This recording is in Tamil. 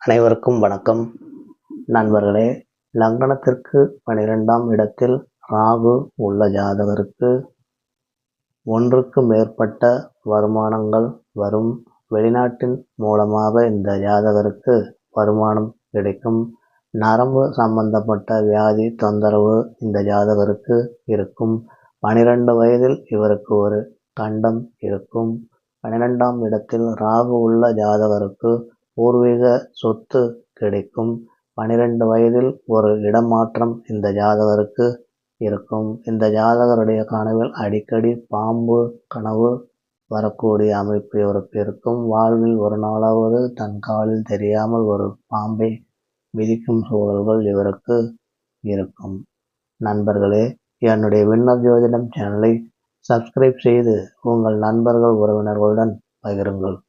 அனைவருக்கும் வணக்கம். நண்பர்களே, லக்னத்திற்கு 12ஆம் இடத்தில் ராகு உள்ள ஜாதகருக்கு ஒன்றுக்கு மேற்பட்ட வருமானங்கள் வரும். வெளிநாட்டின் மூலமாக இந்த ஜாதகருக்கு வருமானம் கிடைக்கும். நரம்பு சம்பந்தப்பட்ட வியாதி தொந்தரவு இந்த ஜாதகருக்கு இருக்கும். 12 வயதில் இவருக்கு ஒரு கண்டம் இருக்கும். 12ஆம் இடத்தில் ராகு உள்ள ஜாதகருக்கு பூர்வீக சொத்து கிடைக்கும். 12 வயதில் ஒரு இடமாற்றம் இந்த ஜாதகருக்கு இருக்கும். இந்த ஜாதகருடைய கனவில் அடிக்கடி பாம்பு கனவு வரக்கூடிய அமைப்பு இவருக்கு இருக்கும். வாழ்வில் ஒரு நாளாவது தன் காலில் தெரியாமல் ஒரு பாம்பை மிதிக்கும் சூழல்கள் இவருக்கு இருக்கும். நண்பர்களே, என்னுடைய விண்ணர் ஜோதிடம் சேனலை சப்ஸ்கிரைப் செய்து உங்கள் நண்பர்கள் உறவினர்களுடன் பகிருங்கள்.